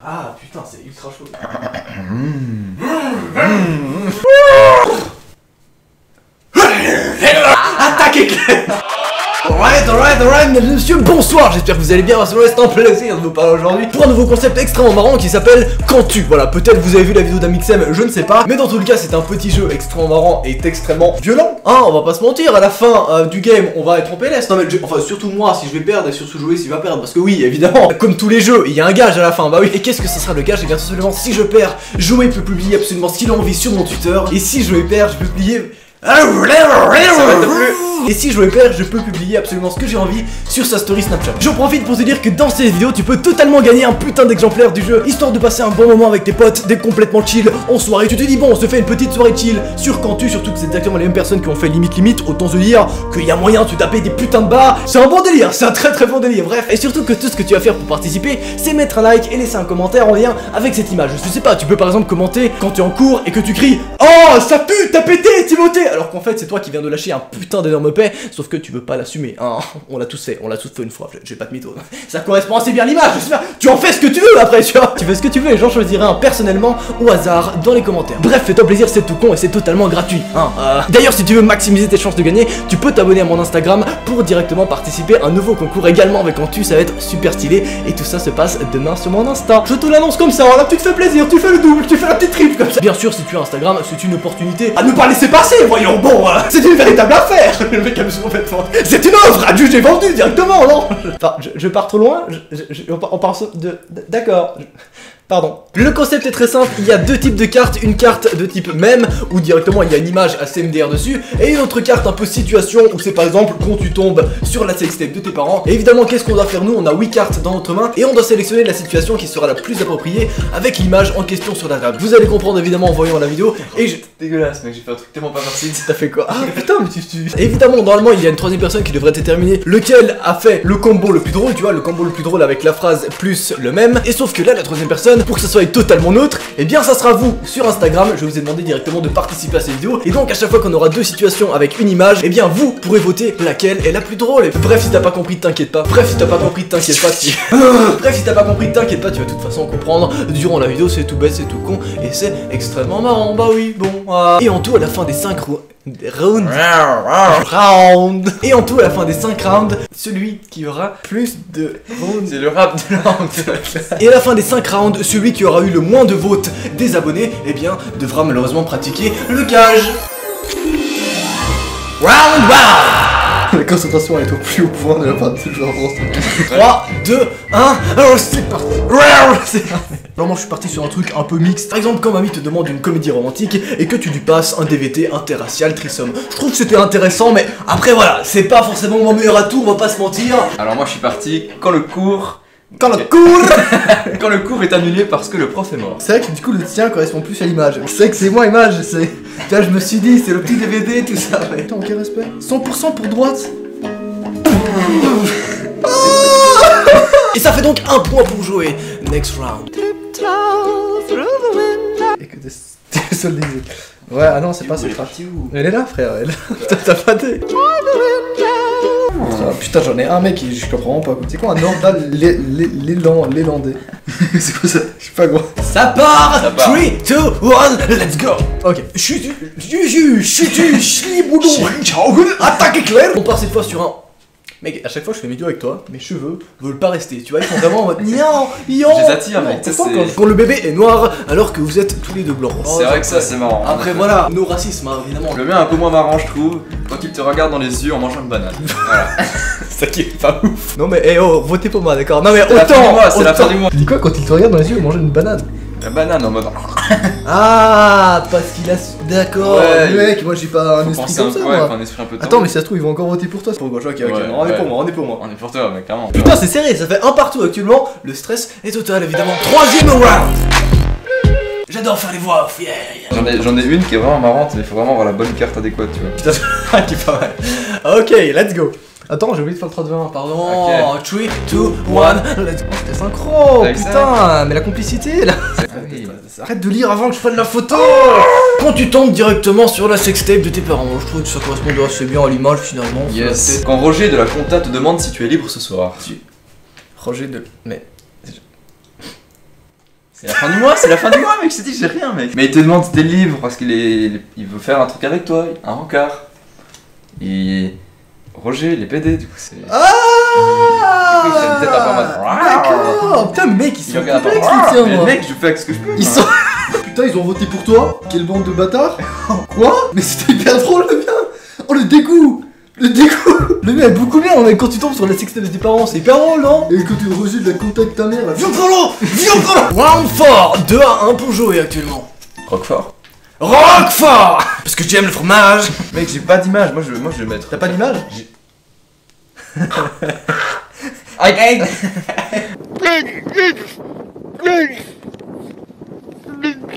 Ah putain, c'est ultra chaud. Attaque éclair. Alright, mesdames et messieurs, bonsoir, j'espère que vous allez bien, c'est un plaisir de vous parler aujourd'hui pour un nouveau concept extrêmement marrant qui s'appelle Quand-tu. Voilà, peut-être vous avez vu la vidéo d'Amixem, je ne sais pas, mais dans tout le cas c'est un petit jeu extrêmement marrant et extrêmement violent. Hein, on va pas se mentir, à la fin du game on va être en PLS, non mais enfin surtout moi si je vais perdre et surtout jouer s'il va perdre, parce que oui évidemment, comme tous les jeux, il y a un gage à la fin, bah oui. Et qu'est-ce que ça sera le gage? Et bien tout simplement, si je perds, Joey peut publier absolument ce qu'il a envie sur mon Twitter, et si je perds, je peux publier... Et si je perds, je peux publier absolument ce que j'ai envie sur sa story Snapchat. J'en profite pour te dire que dans cette vidéo, tu peux totalement gagner un putain d'exemplaire du jeu, histoire de passer un bon moment avec tes potes, d'être complètement chill en soirée. Tu te dis bon, on se fait une petite soirée chill sur Quand-tu, surtout que c'est exactement les mêmes personnes qui ont fait limite, autant se dire qu'il y a moyen de te taper des putains de bars. C'est un bon délire, c'est un très bon délire, bref. Et surtout que tout ce que tu vas faire pour participer, c'est mettre un like et laisser un commentaire en lien avec cette image. Je sais pas, tu peux par exemple commenter quand tu es en cours et que tu cries "Oh, ça pue, t'as pété, Timothée!" alors qu'en fait c'est toi qui viens de lâcher un putain d'énorme paix, sauf que tu veux pas l'assumer, hein. On l'a tous fait une fois, j'ai pas de mytho. Ça correspond assez bien à l'image, j'espère. Tu en fais ce que tu veux après, tu vois. Tu fais ce que tu veux et j'en choisirai un personnellement au hasard dans les commentaires. Bref, fais-toi plaisir, c'est tout con et c'est totalement gratuit, hein. D'ailleurs, si tu veux maximiser tes chances de gagner, tu peux t'abonner à mon Instagram pour directement participer à un nouveau concours également avec Quand-tu, ça va être super stylé et tout ça se passe demain sur mon Insta. Je te l'annonce comme ça, là tu te fais plaisir, tu fais le double, tu fais la petite triple comme ça. Bien sûr, si tu as Instagram, c'est une opportunité à ne pas laisser passer, voyons, bon, c'est une véritable affaire. Le mec a complètement... C'est une offre, adieu, j'ai vendu directement, non. Enfin, je pars trop loin, on part de... D'accord. Pardon. Le concept est très simple, il y a deux types de cartes, une carte de type mème, où directement il y a une image assez MDR dessus, et une autre carte un peu situation, où c'est par exemple quand tu tombes sur la sextape de tes parents. Et évidemment, qu'est-ce qu'on doit faire nous? On a 8 cartes dans notre main, et on doit sélectionner la situation qui sera la plus appropriée avec l'image en question sur la table. Vous allez comprendre évidemment en voyant la vidéo, et je... Dégueulasse mec, j'ai fait un truc tellement pas facile. T'as fait quoi? Ah putain, mais tu... Évidemment, normalement, il y a une troisième personne qui devrait déterminer lequel a fait le combo le plus drôle, tu vois, le combo le plus drôle avec la phrase plus le même, et sauf que là, la troisième personne, pour que ça soit totalement neutre, et bien ça sera vous sur Instagram. Je vous ai demandé directement de participer à cette vidéo, et donc à chaque fois qu'on aura deux situations avec une image, et bien vous pourrez voter laquelle est la plus drôle. Et bref, si t'as pas compris, t'inquiète pas. Bref, si t'as pas compris, t'inquiète pas. Bref, si t'as pas compris, t'inquiète pas, tu vas de toute façon comprendre durant la vidéo. C'est tout bête, c'est tout con, et c'est extrêmement marrant. Bah oui, bon. Et en tout, à la fin des 5 rounds. Et en tout, à la fin des 5 rounds, celui qui aura plus de rounds. C'est le rap de la honte. Et à la fin des 5 rounds, celui qui aura eu le moins de votes des abonnés, eh bien, devra malheureusement pratiquer le cage. Round. La concentration est au plus haut point de la part de ce joueur. 3, 2, 1, alors c'est parti. Alors moi je suis parti sur un truc un peu mixte. Par exemple, quand mamie te demande une comédie romantique et que tu lui passes un DVT interracial Trisome. Je trouve que c'était intéressant, mais après voilà, c'est pas forcément mon meilleur atout, on va pas se mentir. Alors moi je suis parti quand le cours est annulé parce que le prof est mort. C'est vrai que du coup le tien correspond plus à l'image. C'est vrai que c'est moi image, c'est... Là je me suis dit, c'est le petit DVD, tout ça. Mais... Attends, ok respect. 100% pour droite. Et ça fait donc un point pour jouer. Next round. Et que t'es soldé. Ouais, ah non, c'est pas cette partie où... Elle est là, frère, elle est là. T'as pas des... Putain, j'en ai un mec, je comprends vraiment pas. C'est quoi un Nordal l'élandais? C'est quoi ça? Je sais pas quoi. Ça part. 3, 2, 1, let's go. Ok. Chutu, attaque éclair. On part cette fois sur un... Mec, à chaque fois que je fais une vidéo avec toi, mes cheveux veulent pas rester, tu vois, ils sont vraiment en mode nian. Je les attire, mec. Quand le bébé est noir alors que vous êtes tous les deux blancs. C'est vrai que ça c'est marrant. Après voilà, nos racismes, hein, évidemment. Le mien est un peu moins marrant, je trouve, quand il te regarde dans les yeux en mangeant une banane. Voilà. Ça qui est pas ouf. Non mais, oh, votez pour moi, d'accord. Non mais autant. C'est la fin du mois. Tu dis quoi quand il te regarde dans les yeux, manger une banane? La banane en mode... Ah, parce qu'il a... D'accord, ouais, mec, moi j'ai pas un esprit comme ça, moi. Un esprit un peu... Attends, mais si ça se trouve, ils vont encore voter pour toi. C'est pour gauche, ok, ouais, non, on est pour moi, on est pour moi. On est pour toi, mec, clairement. Putain, c'est serré, ça fait un partout actuellement. Le stress est total, évidemment. Troisième round. J'adore faire les voix off, yeah. J'en ai une qui est vraiment marrante, mais il faut vraiment avoir la bonne carte adéquate, tu vois. Putain, qui est pas mal. Ok, let's go. Attends, j'ai oublié de faire le 3 2 1, pardon. Okay. 3, 2, 1, let's go. T'es synchro, putain, mais la complicité là. Arrête de lire avant que je prenne la photo. Quand tu tombes directement sur la sextape de tes parents, je trouve que ça correspond assez bien à l'image finalement. Yes. Quand Roger de la compta te demande si tu es libre ce soir. Roger de... Mais... C'est la fin du mois, c'est la fin du mois, mec, je t'ai dit que j'ai rien, mec. Mais il te demande tes livres parce il veut faire un truc avec toi, un rencard. Et Roger, les PD, du coup, c'est. Ah D'accord. D'accord. Putain, mec, ils sont regarde complexes, pas. tiens, Mais moi. mec, je fais avec ce que je peux. Ils sont... Putain, ils ont voté pour toi. Quelle bande de bâtards. Quoi? Mais c'était hyper drôle, le mien. Oh, le dégoût. Le dégoût. Le mien est beaucoup bien, mais quand tu tombes sur la sextape des parents, c'est hyper drôle, non? Et quand tu Roger de la contact ta mère, là. Viens prends-le. Round 4, 2-1 pour jouer actuellement. Roquefort. Roquefort. Parce que j'aime le fromage. Mec, j'ai pas d'image, moi je vais mettre. T'as pas d'image? Aïe.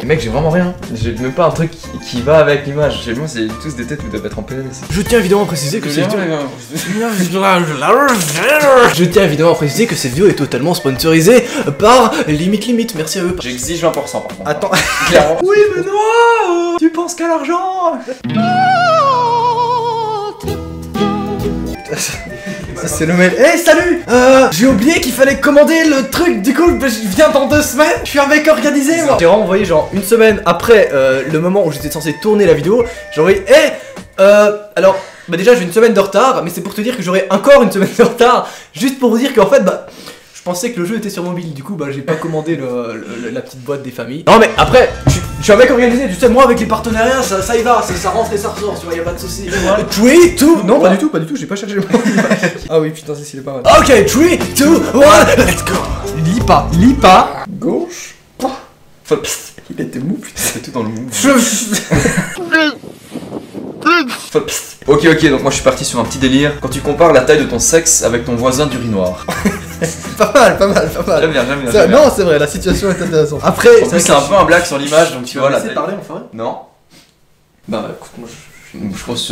Mec, j'ai vraiment rien. J'ai même pas un truc qui va avec l'image. Moi, c'est tous des têtes où doivent être en PNS. Je tiens évidemment à préciser que cette vidéo est totalement sponsorisée par Limite. Merci à eux. J'exige 20% par contre. Attends. Clairement. Oui, mais non. Tu penses qu'à l'argent. Ça c'est le mail. Eh salut. J'ai oublié qu'il fallait commander le truc, du coup je viens dans 2 semaines. Je suis un mec organisé moi. J'ai vraiment envoyé genre une semaine après le moment où j'étais censé tourner la vidéo. J'ai envoyé alors bah déjà j'ai une semaine de retard, mais c'est pour te dire que j'aurai encore une semaine de retard. Juste pour vous dire qu'en fait bah je pensais que le jeu était sur mobile, du coup bah j'ai pas commandé la petite boîte des familles. Non mais après, je suis un mec organisé, tu sais, moi avec les partenariats ça y va, ça rentre et ça ressort, tu vois, y'a pas de soucis. 3, 2, non pas du tout, j'ai pas cherché le mot. Ah oui putain, c'est pas mal. Ok, 3, 2, 1, let's go. Lipa. Gauche. Il était mou putain. C'est tout dans le mou. Ok, donc moi je suis parti sur un petit délire. Quand tu compares la taille de ton sexe avec ton voisin d'urinoir. Pas mal. J'aime bien. Non, c'est vrai, la situation est intéressante. Après, en plus, c'est un peu un blague sur l'image, donc tu vois la taille. Parler enfin. Non. Bah écoute, moi je pense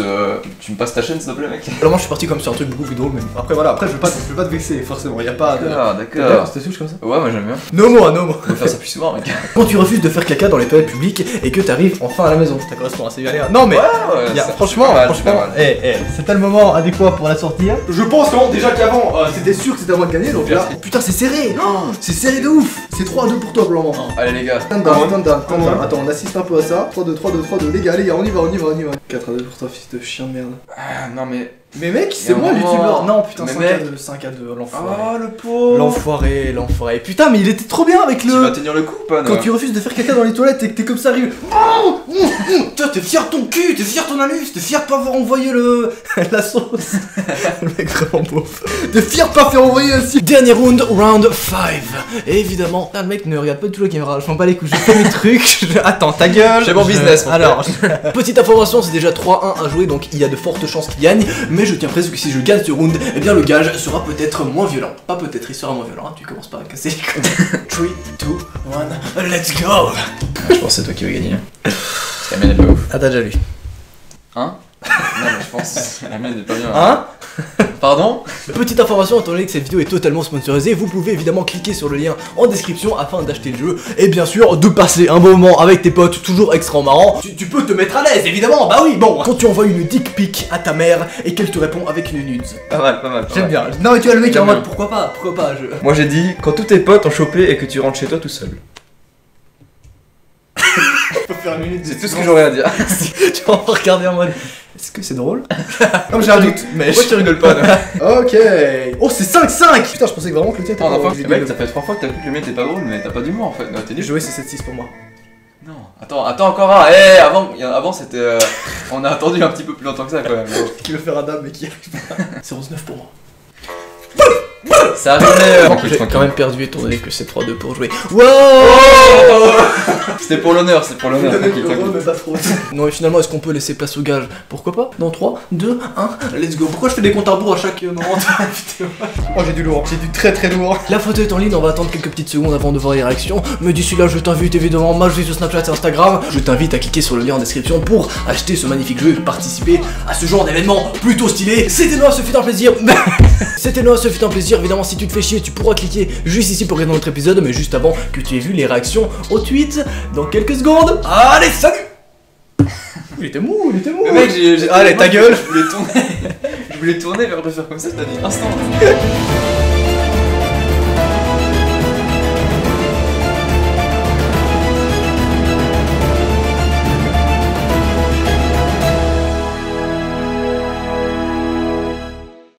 tu me passes ta chaîne s'il te plaît, mec. Alors moi je suis parti comme sur un truc beaucoup plus drôle, mais après voilà, je veux pas te vexer forcément, y a pas de. D'accord. C'était souche comme ça. Ouais, moi j'aime bien. No more. On peut faire ça plus souvent, mec. Quand tu refuses de faire caca dans les toilettes publiques et que t'arrives enfin à la maison, ça correspond assez bien. Non mais franchement, c'était le moment adéquat pour la sortir. Je pense que déjà qu'avant c'était sûr que c'était à moi de gagner, donc là. Putain, c'est serré. C'est serré de ouf. C'est 3-2 pour toi pour le moment. Allez les gars. Attends, on assiste un peu à ça. 3-2, les gars, on y va. 4-2 pour toi, fils de chien de merde. Ah non mais. Mais mec, c'est moi le youtubeur. Non putain, 5-2, l'enfoiré. Oh le pauvre. L'enfoiré. Putain, mais il était trop bien avec le. Tu vas tenir le coup ou pas? Quand tu refuses de faire caca dans les toilettes et que t'es comme ça, arrive. Toi, t'es fier de ton cul, t'es fier de ton anus, t'es fier de pas avoir envoyé la sauce. Le mec vraiment beauf. T'es fier de pas faire envoyer ainsi. Dernier round 5. Et évidemment, le mec ne regarde pas du tout la caméra. Je m'en bats les couilles, je fais mes trucs. Attends, ta gueule. J'ai mon business. Alors, petite information, c'est déjà 3-1 à jouer, donc il y a de fortes chances qu'il gagne. Mais je tiens à préciser que si je gagne ce round, eh bien le gage sera peut-être moins violent. Pas peut-être, il sera moins violent. Hein. Tu commences pas à casser les couilles. 3, 2, 1, let's go. Je pense que c'est toi qui vas gagner. Parce que la mienne est pas ouf. Ah, t'as déjà lu. Hein? Non mais je pense que la mienne est pas bien. Hein? Pardon? Petite information, étant donné que cette vidéo est totalement sponsorisée, vous pouvez évidemment cliquer sur le lien en description afin d'acheter le jeu et bien sûr de passer un bon moment avec tes potes, toujours extra marrant. Tu peux te mettre à l'aise évidemment, bah oui, bon. Quand tu envoies une dick pic à ta mère et qu'elle te répond avec une nude. Pas mal. J'aime bien. Non mais tu vois le mec en mode pourquoi pas Moi j'ai dit quand tous tes potes ont chopé et que tu rentres chez toi tout seul. C'est tout ce que j'aurais à dire. Tu vas me regarder en mode. Est-ce que c'est drôle? Non, j'ai un doute, mais. Pourquoi tu rigoles pas? Ok. Oh, c'est 5-5. Putain, je pensais vraiment que le tien était pas drôle. Mec, ça fait 3 fois que t'as cru que le mien était pas drôle, mais t'as pas d'humour en fait. Non, t'es nul. Jouer, c'est 7-6 pour moi. Non, attends encore un. Avant c'était. On a attendu un petit peu plus longtemps que ça quand même. Qui veut faire un dame mais qui arrive pas. 0-9 pour moi. Ça arrivait. J'ai quand même perdu étant donné que c'est 3-2 pour jouer. Wow. C'était pour l'honneur, Non et finalement est-ce qu'on peut laisser place au gage? Pourquoi pas? Dans 3, 2, 1, let's go. Pourquoi je fais des comptes à rebours à chaque moment de la vidéo? Oh j'ai du lourd, j'ai du très lourd. La photo est en ligne, on va attendre quelques petites secondes avant de voir les réactions. Mais d'ici là je t'invite évidemment à m'ajouter sur Snapchat et Instagram. Je t'invite à cliquer sur le lien en description pour acheter ce magnifique jeu et participer à ce genre d'événement plutôt stylé. C'était Noah, ce fut un plaisir. C'était Noah, ce fut un plaisir. Évidemment si tu te fais chier tu pourras cliquer juste ici pour regarder notre épisode, mais juste avant que tu aies vu les réactions au tweet dans quelques secondes. Allez, salut. Il était mou. Mais mec, j'ai allez, ta gueule. Je voulais tourner vers le faire comme ça, t'as dit instant.